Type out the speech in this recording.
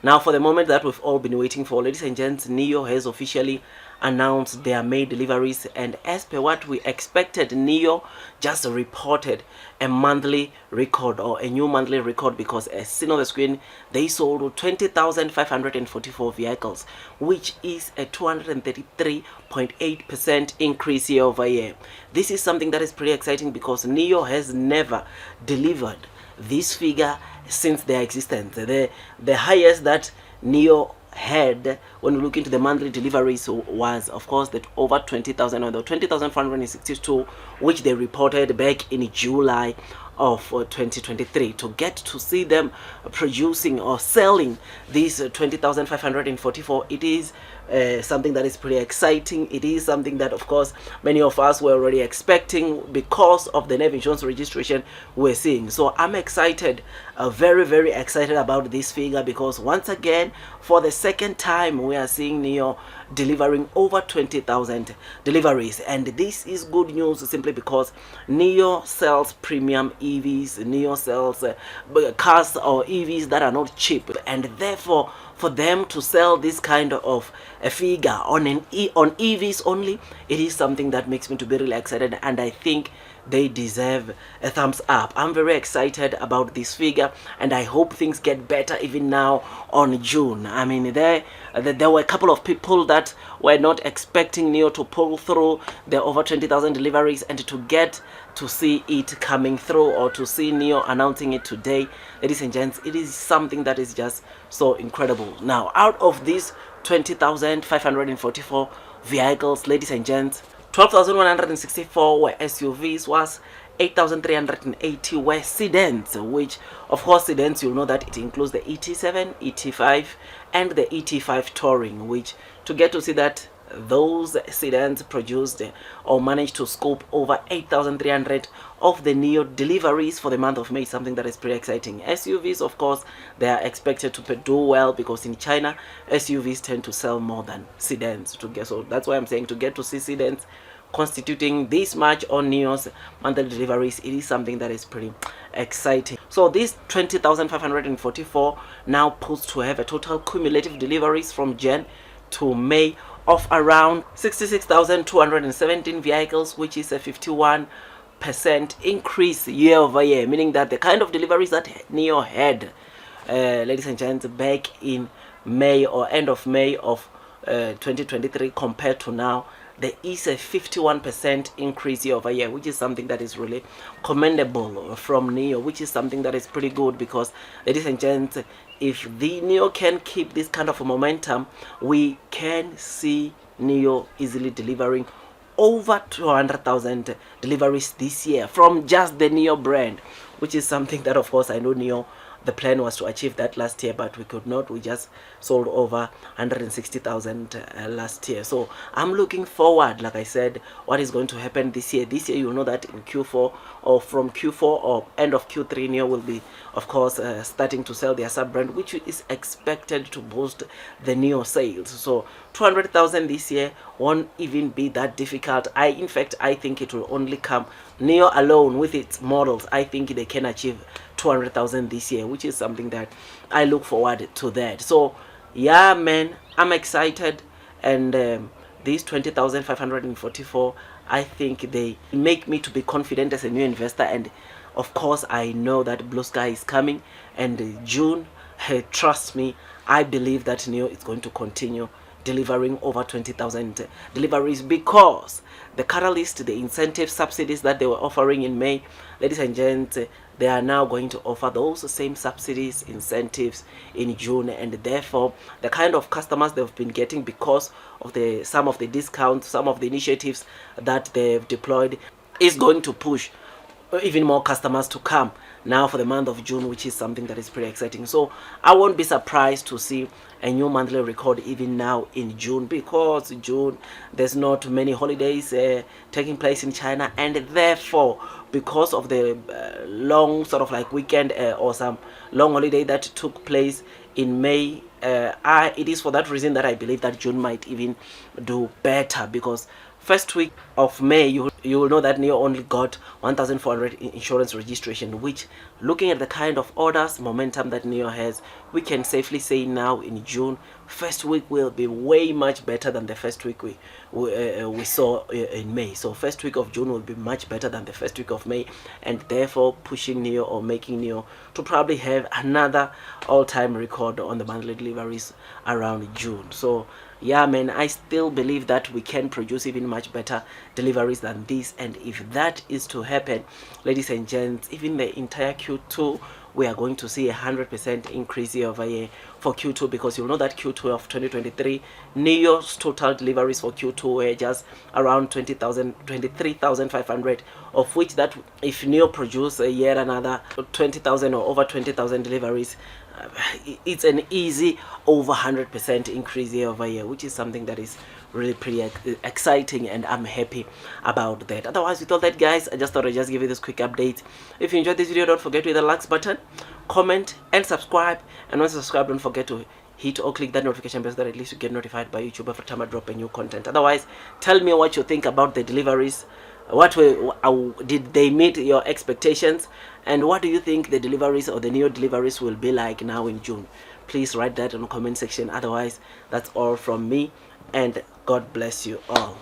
Now, for the moment that we've all been waiting for, ladies and gents, Nio has officially announced their May deliveries, and as per what we expected, Nio just reported a monthly record, or a new monthly record, because as seen on the screen, they sold 20,544 vehicles, which is a 233.8% increase year over year. This is something that is pretty exciting because Nio has never delivered this figure since their existence. The highest that Nio had when we look into the monthly deliveries was, of course, that over 20,000, or the 20,462, which they reported back in July of 2023. To get to see them producing or selling these 20,544, it is something that is pretty exciting. It is something that, of course, many of us were already expecting because of the NEV insurance registration we're seeing. So I'm excited, very, very excited about this figure, because once again, for the second time, we are seeing Nio delivering over 20,000 deliveries, and this is good news simply because Nio sells premium EVs. Nio sells cars or EVs that are not cheap, and therefore for them to sell this kind of a figure on on EVs only, it is something that makes me to be really excited, and I think they deserve a thumbs up. I'm very excited about this figure, and I hope things get better even now on June. I mean, there were a couple of people that were not expecting Nio to pull through the over 20,000 deliveries, and to get to see it coming through, or to see Nio announcing it today, ladies and gents, it is something that is just so incredible. Now, out of these 20,544 vehicles, ladies and gents, 12,164 were SUVs, was 8,380 were sedans, which, of course, sedans, you'll know that it includes the ET7, ET5, and the ET5 Touring, which, to get to see that those sedans produced or managed to scoop over 8,300 of the Nio deliveries for the month of May, something that is pretty exciting. SUVs, of course, they are expected to do well, because in China, SUVs tend to sell more than sedans. So that's why I'm saying, to get to see sedans constituting this much on Nio's monthly deliveries, it is something that is pretty exciting. So this 20,544 now puts to have a total cumulative deliveries from Jan to May of around 66,217 vehicles, which is a 51% increase year over year, meaning that the kind of deliveries that Nio had, ladies and gents, back in May or end of May of 2023 compared to now, there is a 51% increase year over year, which is something that is really commendable from Nio, which is something that is pretty good, because, ladies and gents, if the Nio can keep this kind of a momentum, we can see Nio easily delivering over 200,000 deliveries this year from just the Nio brand, which is something that, of course, I know Nio, the plan was to achieve that last year, but we could not. We just sold over 160,000 last year. So I'm looking forward, like I said, what is going to happen this year. This year, you know that in Q4, or from Q4 or end of Q3, Nio will be, of course, starting to sell their sub-brand, which is expected to boost the Nio sales. So 200,000 this year won't even be that difficult. In fact, I think it will only come, Nio alone with its models, I think they can achieve 200,000 this year, which is something that I look forward to that. So yeah, man, I'm excited, and these 20,544, I think they make me to be confident as a new investor. And of course, I know that blue sky is coming, and June, trust me, I believe that Nio is going to continue delivering over 20,000 deliveries, because the catalyst, the incentive subsidies that they were offering in May, ladies and gents, they are now going to offer those same subsidies, incentives in June, and therefore the kind of customers they've been getting because of some of the discounts, some of the initiatives that they've deployed, is going to push even more customers to come now for the month of June, which is something that is pretty exciting. So I won't be surprised to see a new monthly record even now in June, because June, there's not many holidays taking place in China, and therefore, because of the long sort of like weekend or some long holiday that took place in May, it is for that reason that I believe that June might even do better, because first week of May, you will know that Nio only got 1,400 insurance registration, which, looking at the kind of orders momentum that Nio has, we can safely say now in June, first week will be way much better than the first week we saw in May. So first week of June will be much better than the first week of May, and therefore pushing Nio or making Nio to probably have another all-time record on the monthly deliveries around June. So yeah, man, I still believe that we can produce even much better deliveries than this, and if that is to happen, ladies and gents, even the entire Q2, we are going to see 100% increase year over year for Q2, because you know that Q2 of 2023, Nio's total deliveries for Q2 were just around 23,500, of which that if Nio produce a year another 20,000 or over 20,000 deliveries, it's an easy over 100% increase year over year, which is something that is really pretty exciting, and I'm happy about that. Otherwise, with all that, guys, I just thought I'd just give you this quick update. If you enjoyed this video, don't forget to hit the likes button, comment, and subscribe. And once you subscribe, don't forget to hit or click that notification bell so that at least you get notified by YouTube every time I drop a new content. Otherwise, tell me what you think about the deliveries. What did they meet your expectations, and what do you think the deliveries or the Nio deliveries will be like now in June? Please write that in the comment section. Otherwise, that's all from me, and God bless you all.